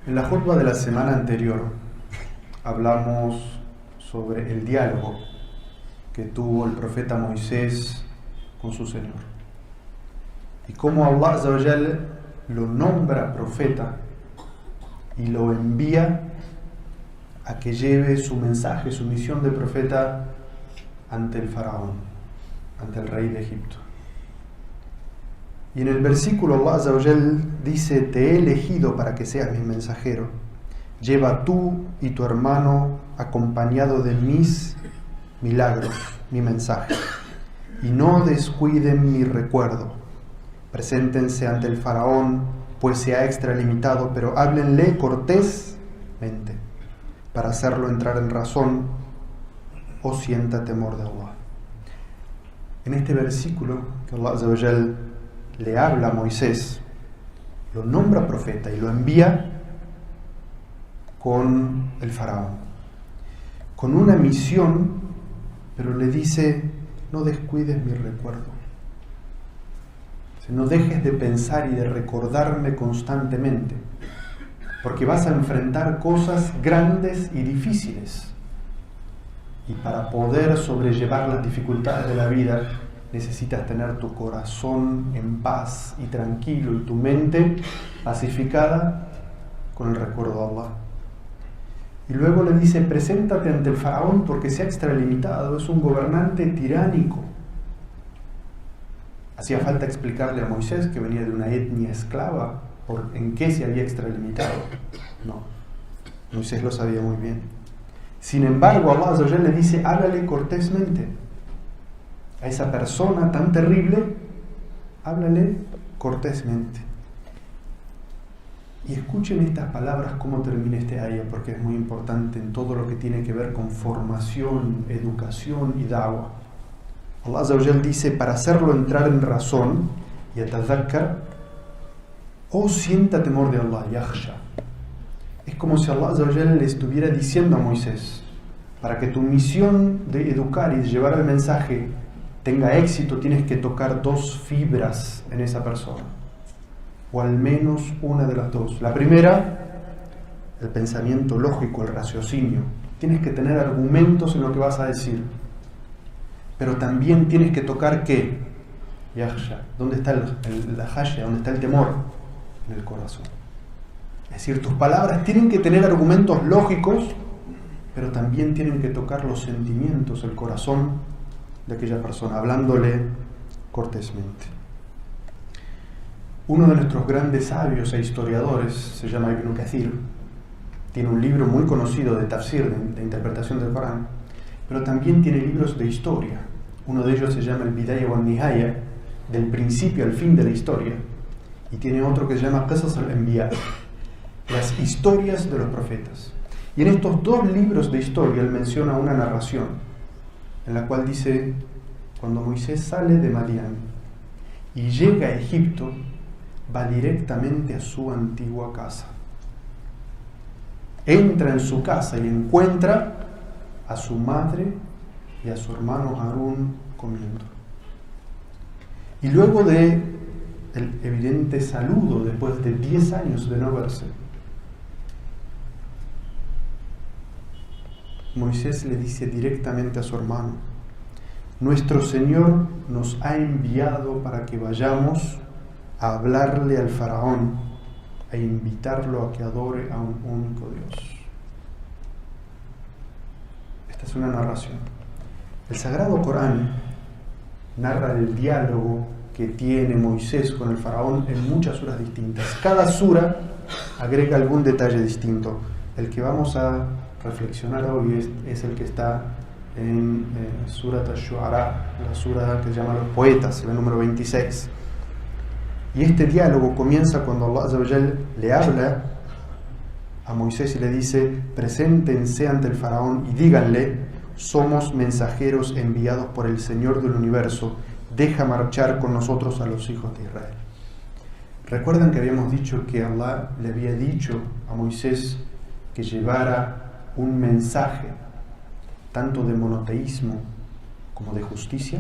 En la jutba de la semana anterior hablamos sobre el diálogo que tuvo el profeta Moisés con su Señor y cómo Allah Azza wa Jal lo nombra profeta y lo envía a que lleve su mensaje, su misión de profeta ante el faraón, ante el rey de Egipto. Y en el versículo Allah Azza wa Jal dice: te he elegido para que seas mi mensajero. Lleva tú y tu hermano acompañado de mis milagros, mi mensaje. Y no descuiden mi recuerdo. Preséntense ante el faraón, pues se ha extralimitado, pero háblenle cortésmente para hacerlo entrar en razón o sienta temor de Allah. En este versículo que Allah Azza wa Jal le habla a Moisés, lo nombra profeta y lo envía con el faraón, con una misión, pero le dice: no descuides mi recuerdo, no dejes de pensar y de recordarme constantemente, porque vas a enfrentar cosas grandes y difíciles, y para poder sobrellevar las dificultades de la vida necesitas tener tu corazón en paz y tranquilo y tu mente pacificada con el recuerdo de Allah. Y luego le dice: preséntate ante el faraón porque se ha extralimitado, es un gobernante tiránico. Hacía falta explicarle a Moisés, que venía de una etnia esclava, en qué se había extralimitado. No, Moisés lo sabía muy bien. Sin embargo, Allah Azza wa Jalla le dice: háblale cortésmente a esa persona tan terrible, háblale cortésmente. Y escuchen estas palabras, cómo termina este ayah, porque es muy importante en todo lo que tiene que ver con formación, educación y da'wah. Allah Azza wa Jal dice: para hacerlo entrar en razón, yatadhakkar, o sienta temor de Allah, yakhsha. Es como si Allah Azza wa Jal le estuviera diciendo a Moisés: para que tu misión de educar y de llevar el mensaje tenga éxito, tienes que tocar dos fibras en esa persona, o al menos una de las dos. La primera, el pensamiento lógico, el raciocinio. Tienes que tener argumentos en lo que vas a decir, pero también tienes que tocar ¿qué? Yakhsha. ¿Dónde está la hasha? ¿Dónde está el temor? En el corazón. Es decir, tus palabras tienen que tener argumentos lógicos, pero también tienen que tocar los sentimientos, el corazón de aquella persona, hablándole cortésmente. Uno de nuestros grandes sabios e historiadores se llama Ibn Kathir. Tiene un libro muy conocido de tafsir, de interpretación del Corán, pero también tiene libros de historia. Uno de ellos se llama el Bidaya wa Nihaya, del principio al fin de la historia, y tiene otro que se llama Qasas al-Anbiya, las historias de los profetas. Y en estos dos libros de historia él menciona una narración en la cual dice: cuando Moisés sale de Madián y llega a Egipto, va directamente a su antigua casa. Entra en su casa y encuentra a su madre y a su hermano Harún comiendo. Y luego de el evidente saludo, después de 10 años de no verse, Moisés le dice directamente a su hermano: nuestro Señor nos ha enviado para que vayamos a hablarle al faraón e invitarlo a que adore a un único Dios. Esta es una narración. El Sagrado Corán narra el diálogo que tiene Moisés con el faraón en muchas suras distintas. Cada sura agrega algún detalle distinto. El que vamos a reflexionar hoy es el que está en Surat al-Shu'ara, la sura que se llama Los Poetas, el número 26. Y este diálogo comienza cuando Allah Azza wa Jal le habla a Moisés y le dice: preséntense ante el faraón y díganle: somos mensajeros enviados por el Señor del universo, deja marchar con nosotros a los hijos de Israel. ¿Recuerdan que habíamos dicho que Allah le había dicho a Moisés que llevara un mensaje tanto de monoteísmo como de justicia?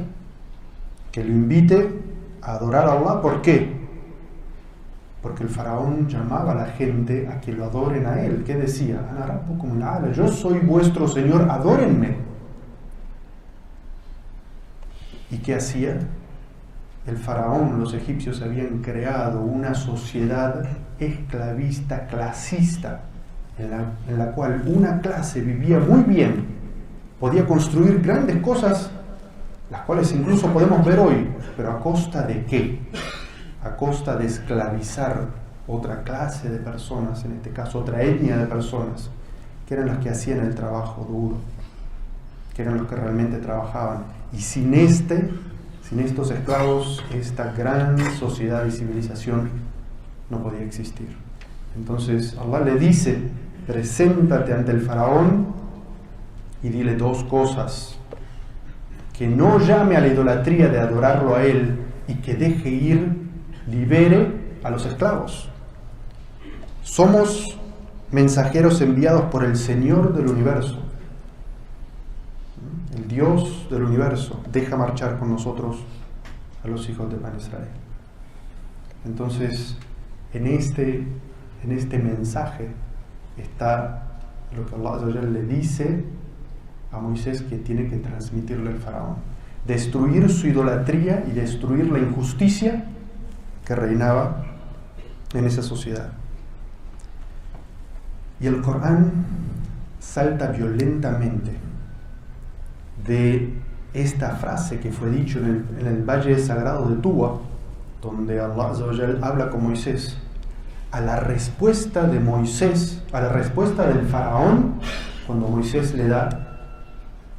Que lo invite a adorar a Allah. ¿Por qué? Porque el faraón llamaba a la gente a que lo adoren a él. ¿Qué decía? Ana rabbukum al-a'la, yo soy vuestro Señor, adórenme. ¿Y qué hacía? El faraón, los egipcios habían creado una sociedad esclavista, clasista, en la cual una clase vivía muy bien, podía construir grandes cosas, las cuales incluso podemos ver hoy, pero ¿a costa de qué? A costa de esclavizar otra clase de personas, en este caso otra etnia de personas, que eran las que hacían el trabajo duro, que eran los que realmente trabajaban. Y sin estos esclavos, esta gran sociedad y civilización no podía existir. Entonces Allah le dice: preséntate ante el faraón y dile dos cosas: que no llame a la idolatría de adorarlo a él, y que deje ir, libere a los esclavos. Somos mensajeros enviados por el Señor del universo, el Dios del universo. Deja marchar con nosotros a los hijos de Bani Israel. Entonces, en este mensaje está lo que Allah Azza wa Jalla le dice a Moisés que tiene que transmitirle al faraón: destruir su idolatría y destruir la injusticia que reinaba en esa sociedad. Y el Corán salta violentamente de esta frase que fue dicho en el valle sagrado de Tuwa, donde Allah Azza wa Jalla habla con Moisés, a la respuesta de Moisés, a la respuesta del faraón, cuando Moisés le da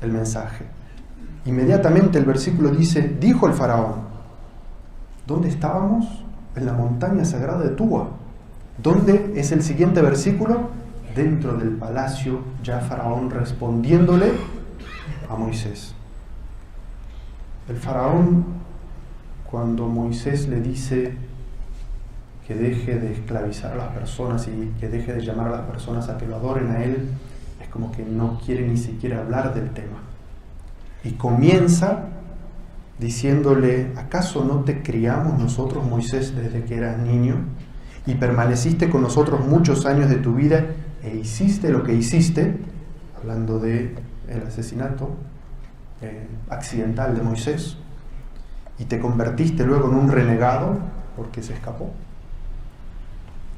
el mensaje. Inmediatamente el versículo dice: dijo el faraón. ¿Dónde estábamos? En la montaña sagrada de Tuwa. ¿Dónde es el siguiente versículo? Dentro del palacio, ya faraón respondiéndole a Moisés. El faraón, cuando Moisés le dice que deje de esclavizar a las personas y que deje de llamar a las personas a que lo adoren a él, es como que no quiere ni siquiera hablar del tema. Y comienza diciéndole: ¿acaso no te criamos nosotros, Moisés, desde que eras niño? Y permaneciste con nosotros muchos años de tu vida e hiciste lo que hiciste, hablando de el asesinato accidental de Moisés, y te convertiste luego en un renegado porque se escapó.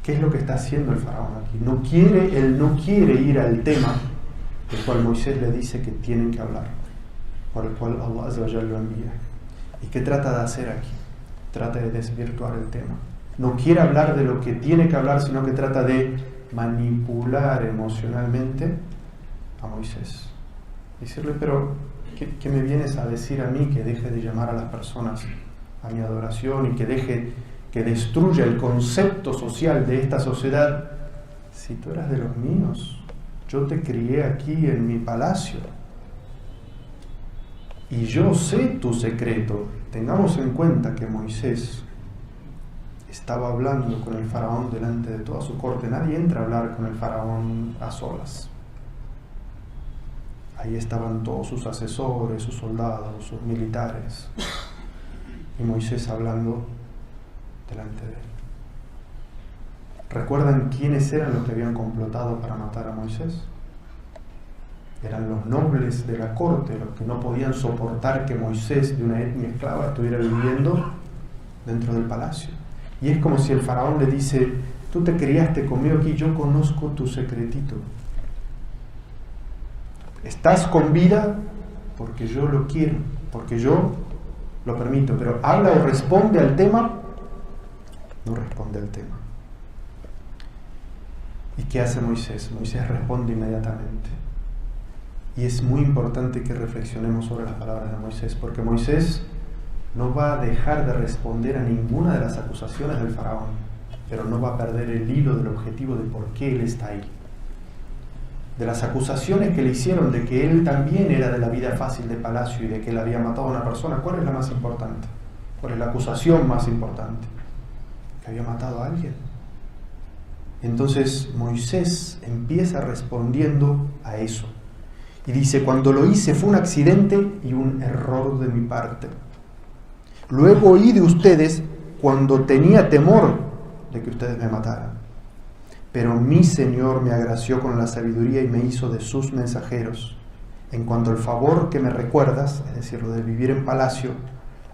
¿Qué es lo que está haciendo el faraón aquí? Él no quiere ir al tema del cual Moisés le dice que tienen que hablar, por el cual Allah Azza wa Jalla lo envía. ¿Y qué trata de hacer aquí? Trata de desvirtuar el tema. No quiere hablar de lo que tiene que hablar, sino que trata de manipular emocionalmente a Moisés. Decirle: pero ¿qué me vienes a decir a mí que deje de llamar a las personas a mi adoración y que destruya el concepto social de esta sociedad? Si tú eras de los míos, yo te crié aquí en mi palacio y yo sé tu secreto. Tengamos en cuenta que Moisés estaba hablando con el faraón delante de toda su corte. Nadie entra a hablar con el faraón a solas. Ahí estaban todos sus asesores, sus soldados, sus militares, y Moisés hablando delante de él. ¿Recuerdan quiénes eran los que habían complotado para matar a Moisés? Eran los nobles de la corte, los que no podían soportar que Moisés, de una etnia esclava, estuviera viviendo dentro del palacio. Y es como si el faraón le dice: tú te criaste conmigo aquí, yo conozco tu secretito. Estás con vida porque yo lo quiero, porque yo lo permito, pero habla o responde al tema. No responde al tema. ¿Y qué hace Moisés? Moisés responde inmediatamente. Y es muy importante que reflexionemos sobre las palabras de Moisés, porque Moisés no va a dejar de responder a ninguna de las acusaciones del faraón, pero no va a perder el hilo del objetivo de por qué él está ahí. De las acusaciones que le hicieron de que él también era de la vida fácil de palacio y de que él había matado a una persona, ¿cuál es la más importante? ¿Cuál es la acusación más importante? Que había matado a alguien. Entonces Moisés empieza respondiendo a eso y dice: cuando lo hice fue un accidente y un error de mi parte. Luego oí de ustedes cuando tenía temor de que ustedes me mataran. Pero mi Señor me agració con la sabiduría y me hizo de sus mensajeros. En cuanto al favor que me recuerdas, es decir, lo de vivir en palacio,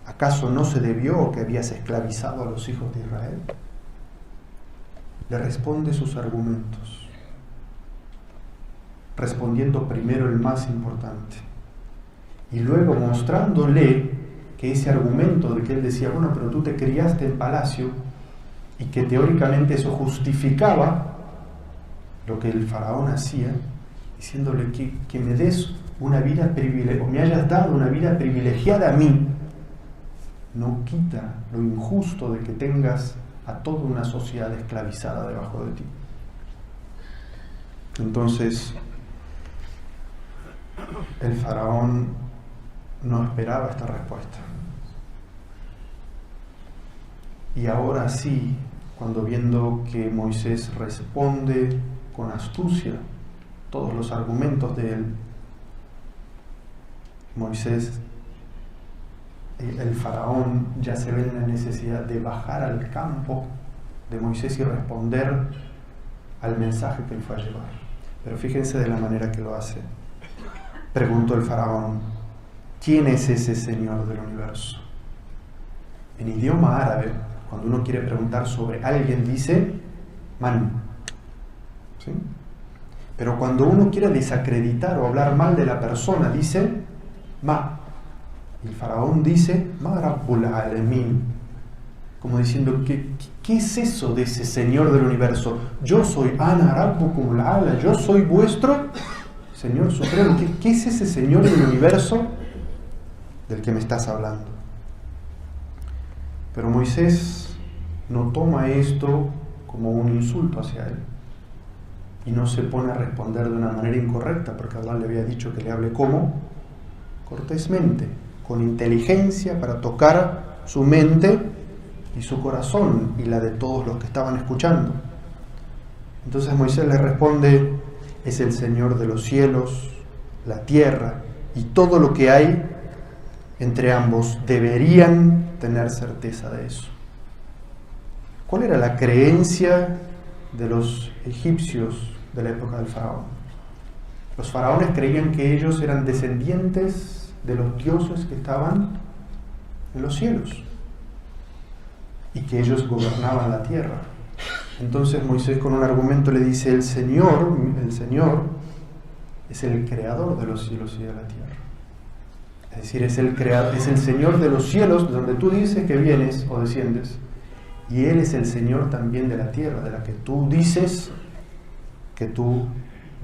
¿acaso no se debió que habías esclavizado a los hijos de Israel? Le responde sus argumentos, respondiendo primero el más importante, y luego mostrándole que ese argumento de que él decía, bueno, pero tú te criaste en palacio, y que teóricamente eso justificaba lo que el faraón hacía, diciéndole que me des una vida privilegiada, o me hayas dado una vida privilegiada a mí, no quita lo injusto de que tengas a toda una sociedad esclavizada debajo de ti. Entonces, el faraón no esperaba esta respuesta. Y ahora sí, cuando viendo que Moisés responde con astucia todos los argumentos de él, el faraón ya se ve en la necesidad de bajar al campo de Moisés y responder al mensaje que él fue a llevar. Pero fíjense de la manera que lo hace. Preguntó el faraón, ¿quién es ese Señor del universo? En idioma árabe, cuando uno quiere preguntar sobre alguien, dice man. ¿Sí? Pero cuando uno quiere desacreditar o hablar mal de la persona, dice ma. Y el faraón dice ma rabbul alamin, como diciendo, ¿qué es eso de ese Señor del universo? Yo soy ana rabbukumul ala, yo soy vuestro Señor supremo. ¿Qué es ese Señor del universo del que me estás hablando? Pero Moisés no toma esto como un insulto hacia él y no se pone a responder de una manera incorrecta, porque Allah le había dicho que le hable como cortésmente, con inteligencia, para tocar su mente y su corazón y la de todos los que estaban escuchando. Entonces Moisés le responde, es el Señor de los cielos, la tierra y todo lo que hay entre ambos. Deberían tener certeza de eso. ¿Cuál era la creencia de los egipcios de la época del faraón? Los faraones creían que ellos eran descendientes de los dioses que estaban en los cielos y que ellos gobernaban la tierra. Entonces Moisés con un argumento le dice, el Señor es el creador de los cielos y de la tierra. Es decir, es el Señor de los cielos, de donde tú dices que vienes o desciendes, y Él es el Señor también de la tierra, de la que tú dices que tú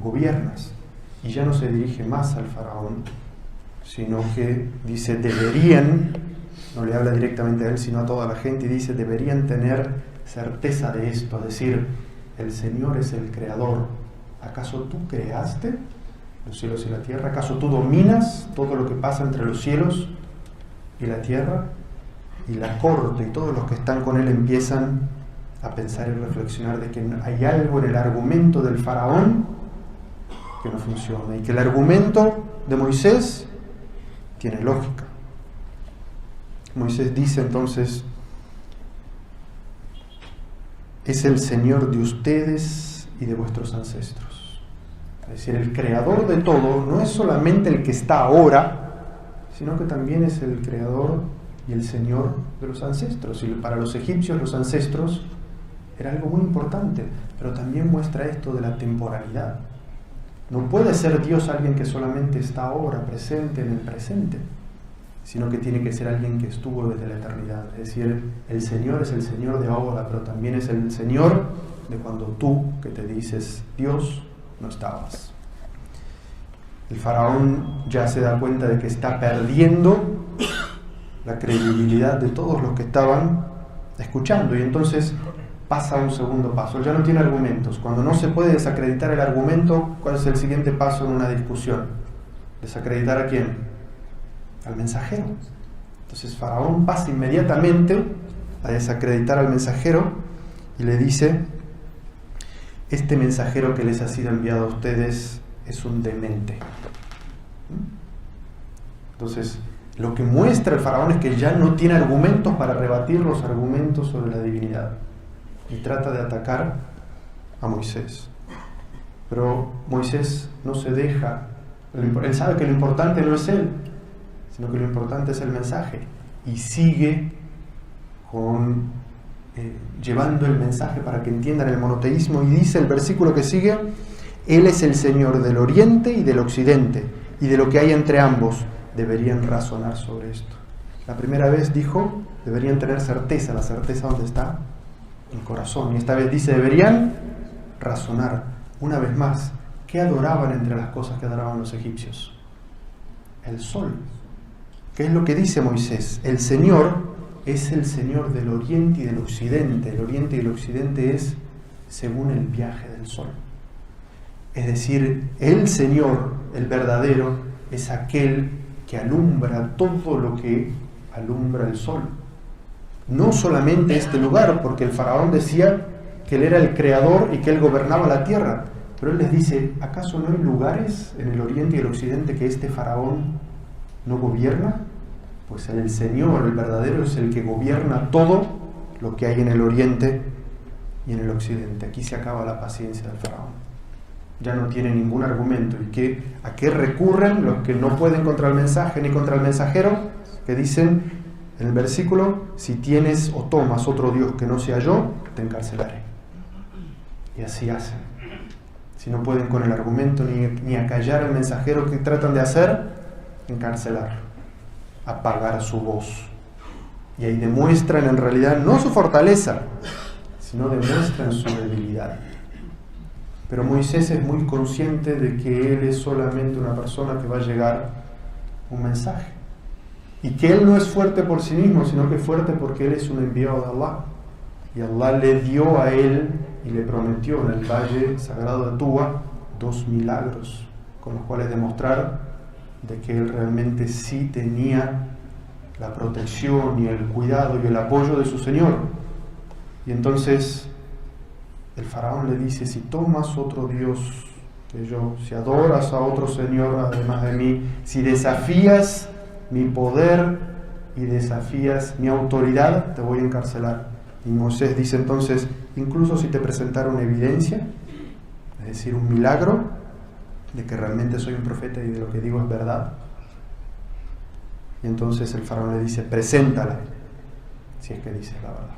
gobiernas. Y ya no se dirige más al faraón, sino que dice, deberían, no le habla directamente a él, sino a toda la gente, y dice, deberían tener certeza de esto, es decir, el Señor es el creador. ¿Acaso tú creaste los cielos y la tierra? ¿Acaso tú dominas todo lo que pasa entre los cielos y la tierra? Y la corte y todos los que están con él empiezan a pensar y reflexionar de que hay algo en el argumento del faraón que no funciona y que el argumento de Moisés tiene lógica. Moisés dice entonces, es el Señor de ustedes y de vuestros ancestros. Es decir, el creador de todo no es solamente el que está ahora, sino que también es el creador y el Señor de los ancestros. Y para los egipcios los ancestros era algo muy importante, pero también muestra esto de la temporalidad. No puede ser Dios alguien que solamente está ahora presente en el presente, sino que tiene que ser alguien que estuvo desde la eternidad. Es decir, el Señor es el Señor de ahora, pero también es el Señor de cuando tú, que te dices Dios, no estabas. El faraón ya se da cuenta de que está perdiendo la credibilidad de todos los que estaban escuchando, y entonces pasa a un segundo paso. Él ya no tiene argumentos. Cuando no se puede desacreditar el argumento, ¿cuál es el siguiente paso en una discusión? ¿Desacreditar a quién? Al mensajero. Entonces Faraón pasa inmediatamente a desacreditar al mensajero y le dice, este mensajero que les ha sido enviado a ustedes es un demente. Entonces, lo que muestra el faraón es que ya no tiene argumentos para rebatir los argumentos sobre la divinidad. y trata de atacar a Moisés. Pero Moisés no se deja. Él sabe que lo importante no es él, sino que lo importante es el mensaje. Y sigue llevando el mensaje para que entiendan el monoteísmo. Y dice el versículo que sigue: Él es el Señor del oriente y del occidente, y de lo que hay entre ambos. Deberían razonar sobre esto. La primera vez dijo, deberían tener certeza. La certeza, ¿dónde está? En el corazón. Y esta vez dice, deberían razonar. Una vez más, ¿qué adoraban entre las cosas que adoraban los egipcios? El sol. ¿Qué es lo que dice Moisés? El Señor es el Señor del oriente y del occidente. El oriente y el occidente es según el viaje del sol. Es decir, el Señor, el verdadero, es aquel que alumbra todo lo que alumbra el sol. No solamente este lugar, porque el faraón decía que él era el creador y que él gobernaba la tierra, pero él les dice, ¿acaso no hay lugares en el oriente y el occidente que este faraón no gobierna? Pues el Señor, el verdadero, es el que gobierna todo lo que hay en el oriente y en el occidente. Aquí se acaba la paciencia del faraón. Ya no tiene ningún argumento. ¿Y a qué recurren los que no pueden contra el mensaje ni contra el mensajero? Que dicen en el versículo, si tienes o tomas otro Dios que no sea yo, te encarcelaré. Y así hacen. Si no pueden con el argumento ni acallar al mensajero, que tratan de hacer, encarcelarlo, apagar su voz. Y ahí demuestran en realidad no su fortaleza, sino demuestran su debilidad. Pero Moisés es muy consciente de que él es solamente una persona que va a llegar un mensaje. Y que él no es fuerte por sí mismo, sino que es fuerte porque él es un enviado de Allah. Y Allah le dio a él y le prometió en el valle sagrado de Tuba 2 milagros, con los cuales demostrar de que él realmente sí tenía la protección y el cuidado y el apoyo de su Señor. Y entonces el faraón le dice, si tomas otro Dios que yo, si adoras a otro Señor además de mí, si desafías mi poder y desafías mi autoridad, te voy a encarcelar. Y Moisés dice entonces, incluso si te presentara una evidencia, es decir, un milagro de que realmente soy un profeta y de lo que digo es verdad. Y entonces el faraón le dice, preséntala, si es que dices la verdad.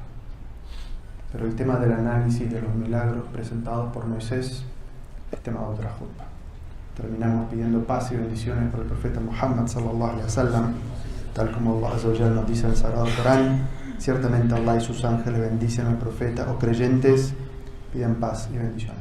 Pero el tema del análisis de los milagros presentados por Moisés es tema de otra jutba. Terminamos pidiendo paz y bendiciones por el profeta Muhammad sallallahu alaihi wasallam, tal como Allah Azza wa Jalla nos dice en el Sagrado Corán. Ciertamente Allah y sus ángeles bendicen al profeta. O creyentes, piden paz y bendiciones.